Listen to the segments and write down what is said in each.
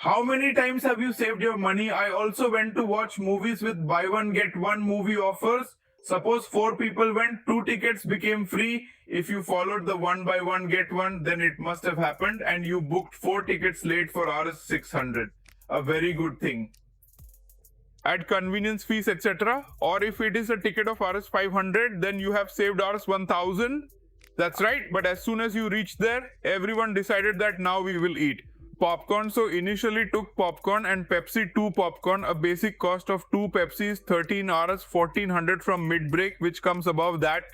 How many times have you saved your money? I also went to watch movies with buy one get one movie offers. Suppose 4 people went, 2 tickets became free. If you followed the 1 buy 1 get 1, then it must have happened and you booked 4 tickets late for Rs 600. A very good thing. Add convenience fees, etc. Or if it is a ticket of Rs 500, then you have saved Rs 1000. That's right, but as soon as you reach there, everyone decided that now we will eat popcorn. So initially took popcorn and Pepsi 2 popcorn. A basic cost of 2 Pepsis, 13 Rs, 1400 from mid-break, which comes above that.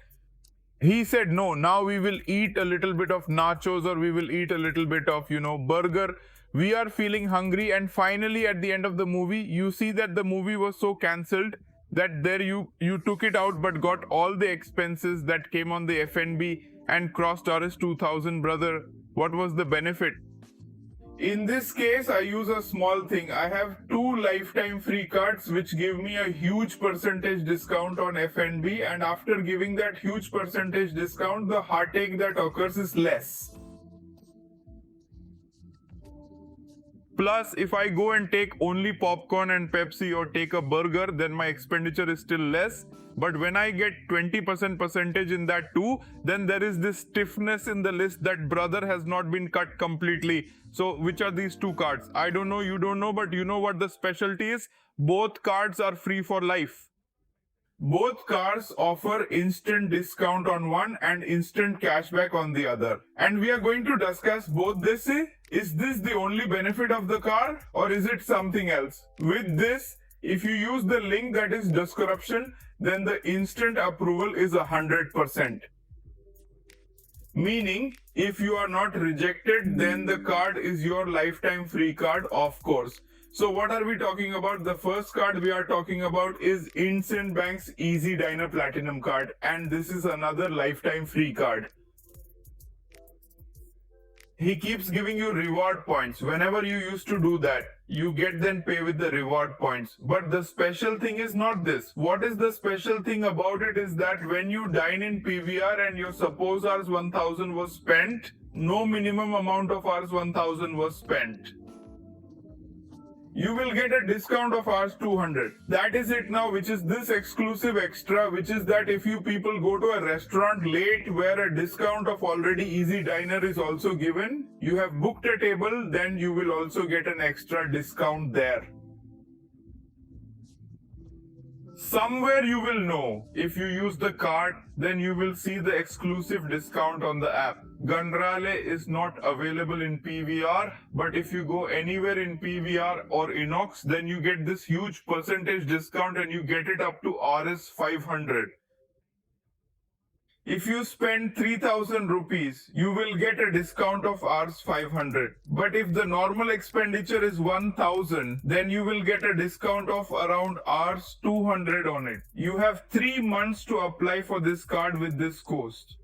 He said, no, now we will eat a little bit of nachos or we will eat a little bit of, burger. We are feeling hungry, and finally at the end of the movie, you see that the movie was so cancelled that there you took it out but got all the expenses that came on the F&B and crossed Rs 2000, brother. What was the benefit? In this case, I use a small thing. I have 2 lifetime free cards which give me a huge percentage discount on F&B, and after giving that huge percentage discount, the heartache that occurs is less. Plus, if I go and take only popcorn and Pepsi or take a burger, then my expenditure is still less. But when I get 20% percentage in that too, then there is this stiffness in the list that brother has not been cut completely. So which are these 2 cards? I don't know, you don't know, but you know what the specialty is? Both cards are free for life. Both cards offer instant discount on one and instant cashback on the other. And we are going to discuss both this. Is this the only benefit of the card or is it something else? With this, if you use the link that is description, then the instant approval is 100%. Meaning, if you are not rejected, then the card is your lifetime free card, of course. So what are we talking about? The first card we are talking about is IndusInd Bank's EazyDiner Platinum card, and this is another lifetime free card. He keeps giving you reward points. Whenever you used to do that, you get then pay with the reward points. But the special thing is not this. What is the special thing about it is that when you dine in PVR and your suppose Rs 1000 was spent, no minimum amount of Rs 1000 was spent. You will get a discount of Rs 200. That is it now, which is this exclusive extra, which is that if you people go to a restaurant late where a discount of already EazyDiner is also given, you have booked a table, then you will also get an extra discount there. Somewhere you will know, if you use the card, then you will see the exclusive discount on the app. Gandrale is not available in PVR, but if you go anywhere in PVR or Inox, then you get this huge percentage discount and you get it up to Rs 500. If you spend 3000 rupees, you will get a discount of Rs 500. But if the normal expenditure is 1000, then you will get a discount of around Rs 200 on it. You have 3 months to apply for this card with this cost.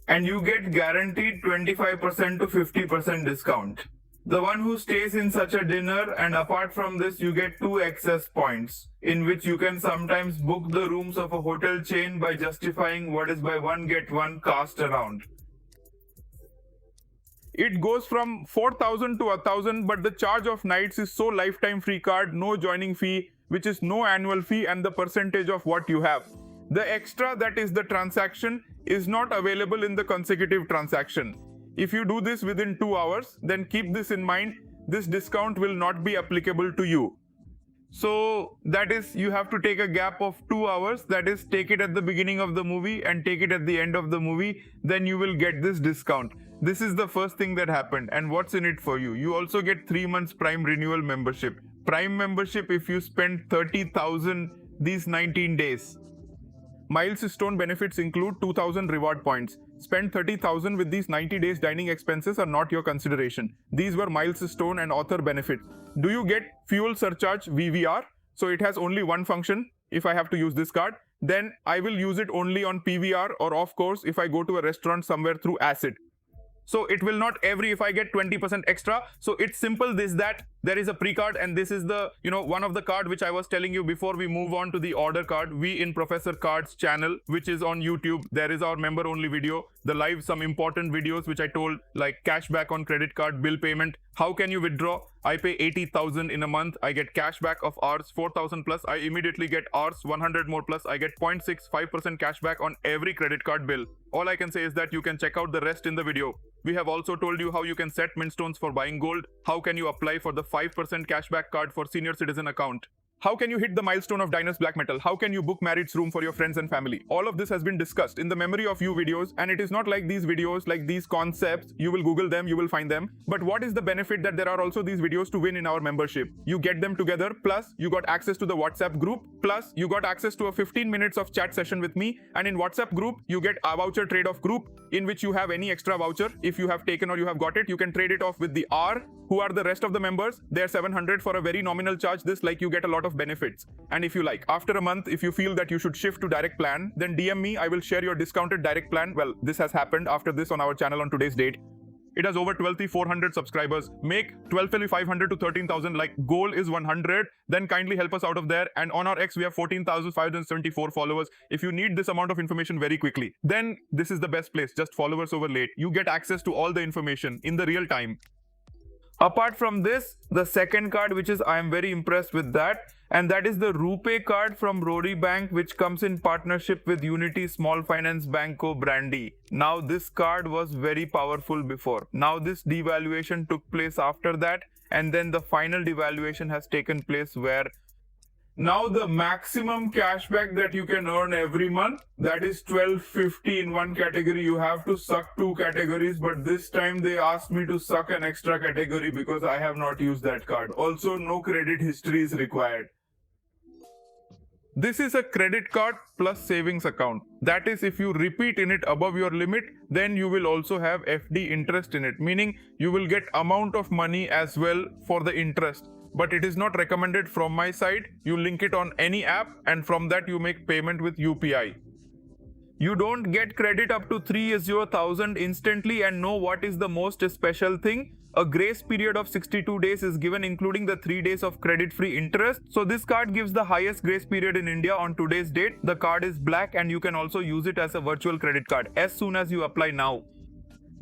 And you get guaranteed 25% to 50% discount. The one who stays in such a dinner, and apart from this you get 2 excess points, in which you can sometimes book the rooms of a hotel chain by justifying what is buy one get one cast around. It goes from 4000 to 1000, but the charge of nights is so lifetime free card, no joining fee, which is no annual fee, and the percentage of what you have. The extra, that is the transaction, is not available in the consecutive transaction. If you do this within 2 hours, then keep this in mind, this discount will not be applicable to you. So that is, you have to take a gap of 2 hours, that is, take it at the beginning of the movie and take it at the end of the movie, then you will get this discount. This is the first thing that happened, and what's in it for you? You also get 3 months Prime renewal membership. Prime membership if you spend 30,000 these 19 days. Milestone benefits include 2000 reward points. Spend 30,000 with these 90 days dining expenses are not your consideration. These were milestone and author benefits. Do you get fuel surcharge VVR? So it has only one function. If I have to use this card, then I will use it only on PVR, or of course if I go to a restaurant somewhere through Acid. So it will not if I get 20% extra. So it's simple this, that there is a pre-card, and this is the, one of the card which I was telling you before we move on to the order card. We in Professor Cards channel, which is on YouTube, there is our member only video, the live, some important videos which I told, like cashback on credit card, bill payment, how can you withdraw. I pay 80,000 in a month, I get cashback of Rs 4,000 plus, I immediately get Rs 100 more plus, I get 0.65% cashback on every credit card bill. All I can say is that you can check out the rest in the video. We have also told you how you can set Mintstones for buying gold, how can you apply for the 5% cashback card for senior citizen account, how can you hit the milestone of Diner's Black Metal, how can you book marriage room for your friends and family. All of this has been discussed in the memory of you videos, and it is not like these videos, like these concepts, you will Google them, you will find them. But what is the benefit that there are also these videos to win in our membership? You get them together, plus you got access to the WhatsApp group, plus you got access to a 15 minutes of chat session with me, and in WhatsApp group, you get a voucher trade-off group in which you have any extra voucher. If you have taken or you have got it, you can trade it off with the R, who are the rest of the members. They're 700 for a very nominal charge. This, like, you get a lot of benefits. And if you like, after a month, if you feel that you should shift to direct plan, then DM me, I will share your discounted direct plan. Well, this has happened after this on our channel on today's date. It has over 12,400 subscribers. Make 12,500 to 13,000, like goal is 100. Then kindly help us out of there. And on our X, we have 14,574 followers. If you need this amount of information very quickly, then this is the best place. Just followers over late. You get access to all the information in the real time. Apart from this, the second card, which is I am very impressed with that, and that is the RuPay card from Rory Bank, which comes in partnership with Unity Small Finance Bank co-Brandy. Now this card was very powerful before. Now this devaluation took place after that, and then the final devaluation has taken place where now the maximum cashback that you can earn every month, that is 1250 in one category. You have to suck 2 categories, but this time they asked me to suck an extra category because I have not used that card. Also, no credit history is required. This is a credit card plus savings account. That is, if you repeat in it above your limit, then you will also have FD interest in it, meaning you will get amount of money as well for the interest. But it is not recommended from my side. You link it on any app, and from that you make payment with UPI. You don't get credit up to 3,000 instantly, and know what is the most special thing? A grace period of 62 days is given, including the 3 days of credit-free interest. So this card gives the highest grace period in India on today's date. The card is black, and you can also use it as a virtual credit card as soon as you apply now.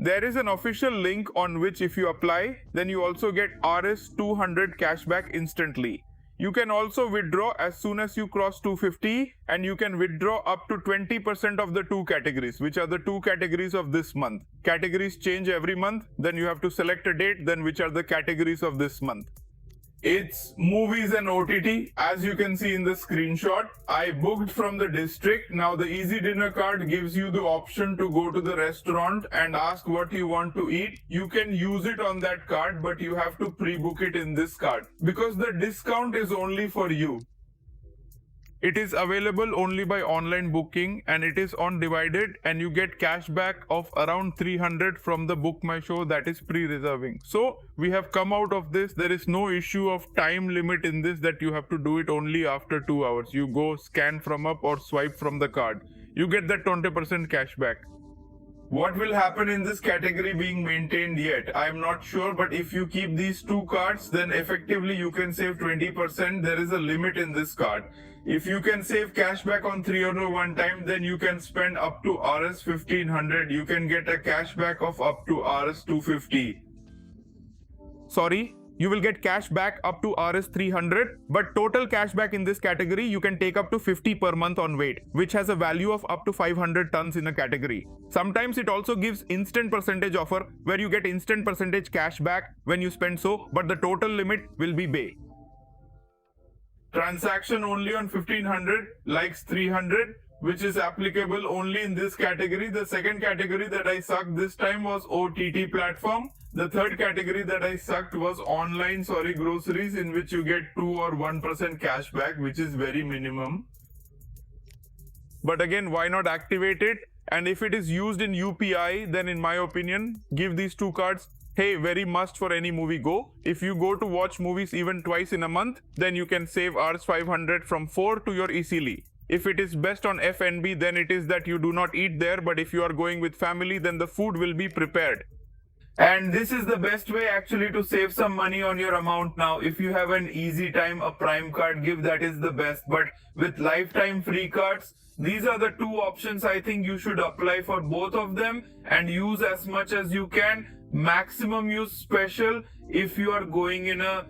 There is an official link on which if you apply, then you also get Rs 200 cashback instantly. You can also withdraw as soon as you cross 250, and you can withdraw up to 20% of the 2 categories, which are the 2 categories of this month. Categories change every month, then you have to select a date, then which are the categories of this month. It's movies and OTT. As you can see in the screenshot, I booked from the district. Now the EazyDiner card gives you the option to go to the restaurant and ask what you want to eat. You can use it on that card, but you have to pre-book it in this card because the discount is only for you. It is available only by online booking, and it is on divided, and you get cashback of around 300 from the Book My Show, that is pre-reserving. So we have come out of this. There is no issue of time limit in this, that you have to do it only after 2 hours. You go scan from up or swipe from the card. You get that 20% cashback. What will happen in this category being maintained yet? I am not sure, but if you keep these 2 cards, then effectively you can save 20%. There is a limit in this card. If you can save cashback on 300 one time, then you can spend up to Rs 1500. You can get a cashback of up to Rs 250. Sorry, you will get cashback up to Rs 300, but total cashback in this category you can take up to 50 per month on weight, which has a value of up to 500 tons in a category. Sometimes it also gives instant percentage offer where you get instant percentage cashback when you spend so, but the total limit will be bay. Transaction only on 1500, likes 300, which is applicable only in this category. The second category that I sucked this time was OTT platform. The third category that I sucked was online, groceries, in which you get 2 or 1% cashback, which is very minimum. But again, why not activate it? And if it is used in UPI, then in my opinion, give these 2 cards. Hey, very must for any movie go. If you go to watch movies even twice in a month, then you can save Rs 500 from 4 to your easily. If it is best on F&B, then it is that you do not eat there, but if you are going with family, then the food will be prepared. And this is the best way actually to save some money on your amount now. If you have an easy time, a prime card give, that is the best. But with lifetime free cards, these are the two options. I think you should apply for both of them and use as much as you can. Maximum use special if you are going in a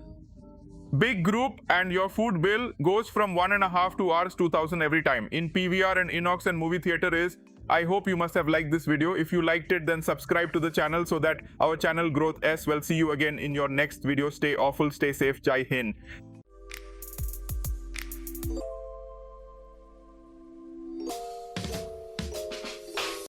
big group and your food bill goes from 1.5 to Rs 2000 every time. In PVR and Inox and movie theater is. I hope you must have liked this video. If you liked it, then subscribe to the channel so that our channel growth as well. See you again in your next video. Stay awful, stay safe. Jai Hind.